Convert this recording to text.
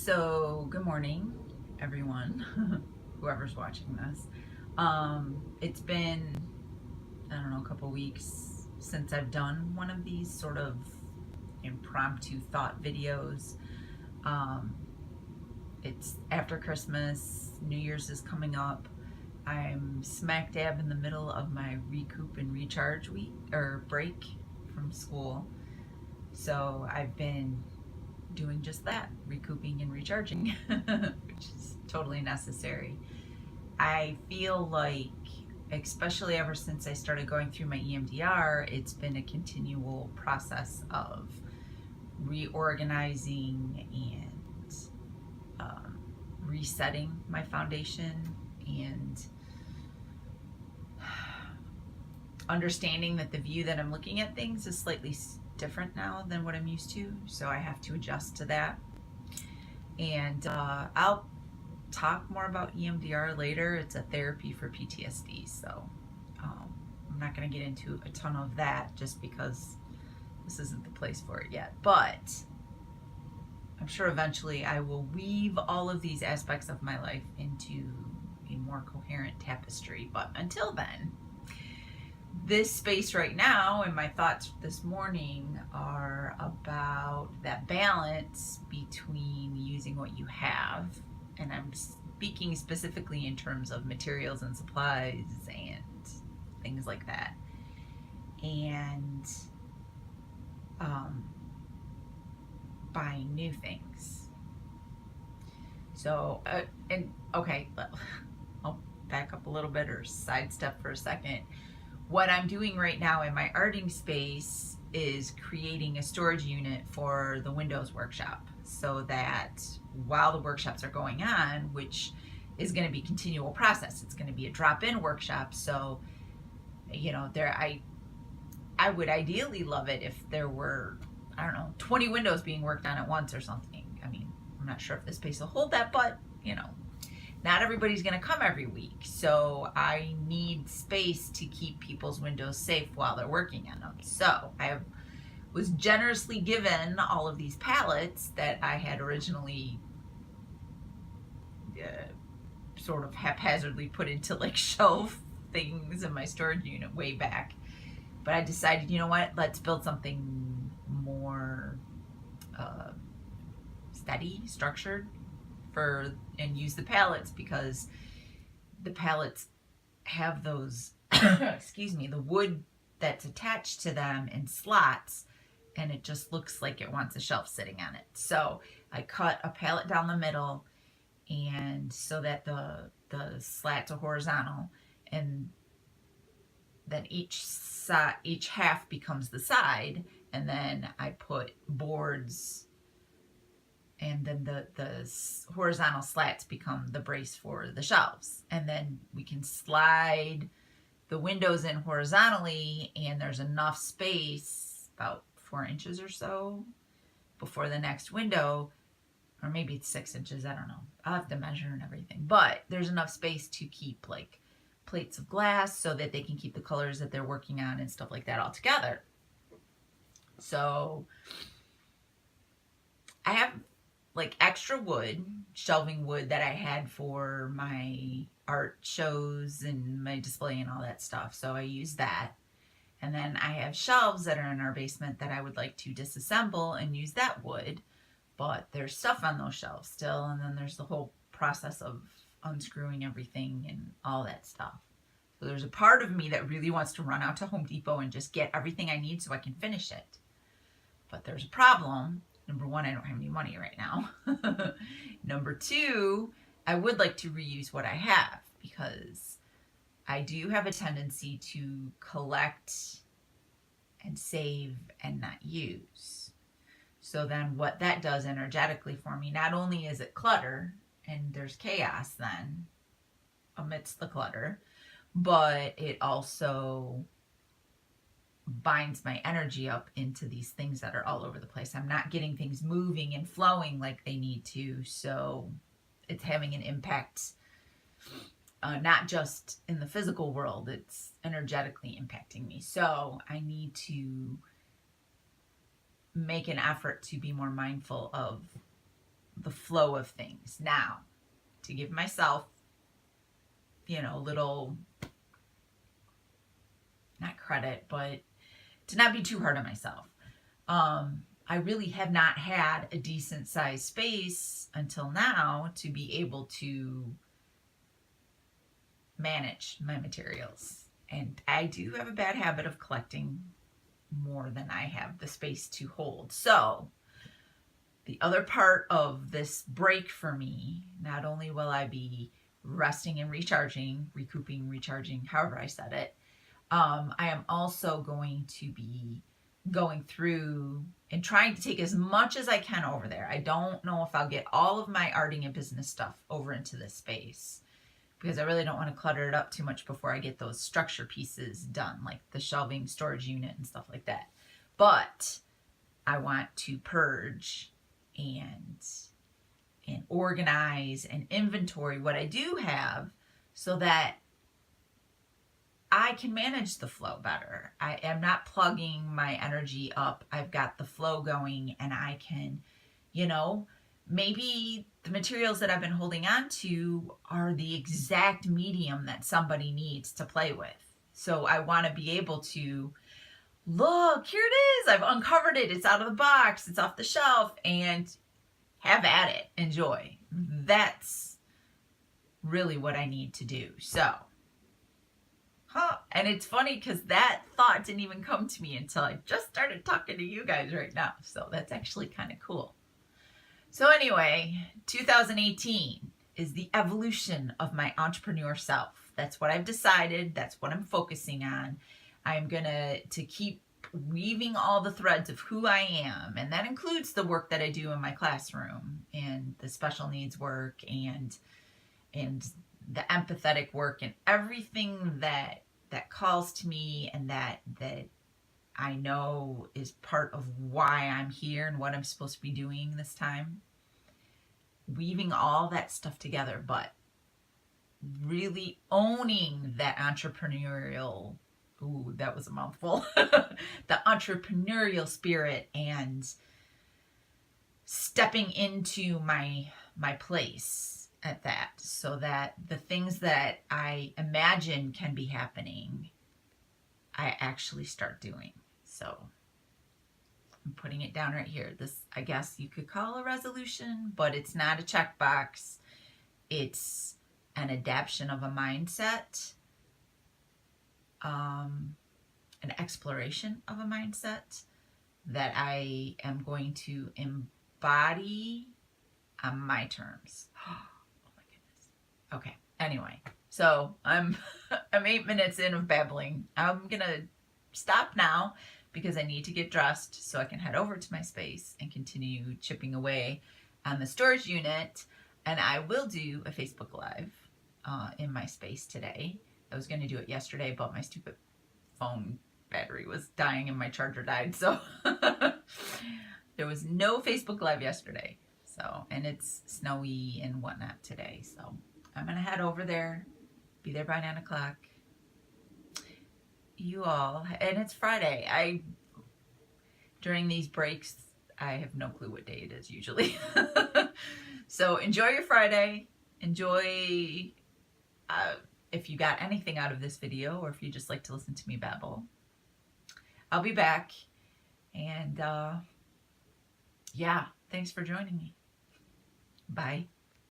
So, good morning, everyone, whoever's watching this. It's been, I don't know, a couple weeks since I've done one of these sort of impromptu thought videos. Um, it's after Christmas, New Year's is coming up. I'm smack dab in the middle of my recoup and recharge week or break from school. So, I've been doing just that, recouping and recharging, which is totally necessary. I feel like, especially ever since I started going through my EMDR, it's been a continual process of reorganizing and resetting my foundation and understanding that the view that I'm looking at things is slightly different now than what I'm used to. So I have to adjust to that. And I'll talk more about EMDR later. It's a therapy for PTSD. So I'm not going to get into a ton of that just because this isn't the place for it yet. But I'm sure eventually I will weave all of these aspects of my life into a more coherent tapestry. But until then, this space right now and my thoughts this morning are about that balance between using what you have, and I'm speaking specifically in terms of materials and supplies and things like that, and buying new things. So, okay, I'll back up a little bit or sidestep for a second. What I'm doing right now in my arting space is creating a storage unit for the Windows workshop so that while the workshops are going on, which is going to be a continual process, it's going to be a drop-in workshop. So, I would ideally love it if there were, I don't know, 20 windows being worked on at once or something. I mean, I'm not sure if this space will hold that, but not everybody's going to come every week. So I need space to keep people's windows safe while they're working on them. So I was generously given all of these pallets that I had originally sort of haphazardly put into like shelf things in my storage unit way back. But I decided, you know what, let's build something more steady, structured, and use the pallets because the pallets have those excuse me, the wood that's attached to them in slots, and it just looks like it wants a shelf sitting on it. So I cut a pallet down the middle, and so that the slats are horizontal, and then each half becomes the side, and then I put boards, and then the horizontal slats become the brace for the shelves. And then we can slide the windows in horizontally, and there's enough space, about 4 inches or so, before the next window, or maybe it's 6 inches, I don't know. I'll have to measure and everything. But there's enough space to keep like plates of glass so that they can keep the colors that they're working on and stuff like that all together. So I have like extra wood, shelving wood that I had for my art shows and my display and all that stuff. So I use that. And then I have shelves that are in our basement that I would like to disassemble and use that wood. But there's stuff on those shelves still. And then there's the whole process of unscrewing everything and all that stuff. So there's a part of me that really wants to run out to Home Depot and just get everything I need so I can finish it. But there's a problem. Number one, I don't have any money right now. Number two, I would like to reuse what I have because I do have a tendency to collect and save and not use. So then what that does energetically for me, not only is it clutter and there's chaos then amidst the clutter, but it also binds my energy up into these things that are all over the place. I'm not getting things moving and flowing like they need to. So it's having an impact, not just in the physical world, it's energetically impacting me. So I need to make an effort to be more mindful of the flow of things. Now, to give myself, you know, a little, not credit, but to not be too hard on myself. I really have not had a decent sized space until now to be able to manage my materials. And I do have a bad habit of collecting more than I have the space to hold. So the other part of this break for me, not only will I be resting and recharging, recouping, recharging, however I said it, I am also going to be going through and trying to take as much as I can over there. I don't know if I'll get all of my arting and business stuff over into this space because I really don't want to clutter it up too much before I get those structure pieces done, like the shelving, storage unit, and stuff like that. But I want to purge and organize and inventory what I do have so that I can manage the flow better. I am not plugging my energy up. I've got the flow going and I can, you know, maybe the materials that I've been holding on to are the exact medium that somebody needs to play with. So I want to be able to look, here it is. I've uncovered it. It's out of the box. It's off the shelf, and have at it. Enjoy. That's really what I need to do. So, and it's funny because that thought didn't even come to me until I just started talking to you guys right now. So that's actually kind of cool. So anyway, 2018 is the evolution of my entrepreneur self. That's what I've decided. That's what I'm focusing on. I'm going to keep weaving all the threads of who I am. And that includes the work that I do in my classroom and the special needs work and the empathetic work and everything that calls to me and that I know is part of why I'm here and what I'm supposed to be doing this time. Weaving all that stuff together, but really owning that entrepreneurial, ooh, that was a mouthful, the entrepreneurial spirit and stepping into my place at that, so that the things that I imagine can be happening, I actually start doing. So I'm putting it down right here. This, I guess you could call a resolution, but it's not a checkbox. It's an adaptation of a mindset, an exploration of a mindset that I am going to embody on my terms. Oh my goodness. Okay. Anyway, so I'm 8 minutes in of babbling. I'm gonna stop now because I need to get dressed so I can head over to my space and continue chipping away on the storage unit. And I will do a Facebook Live in my space today. I was going to do it yesterday, but my stupid phone battery was dying and my charger died. So there was no Facebook Live yesterday. So, and it's snowy and whatnot today. So I'm going to head over there, be there by 9 o'clock. You all, and it's Friday. During these breaks, I have no clue what day it is usually. So enjoy your Friday. Enjoy, if you got anything out of this video, or if you just like to listen to me babble. I'll be back. And yeah, thanks for joining me. Bye.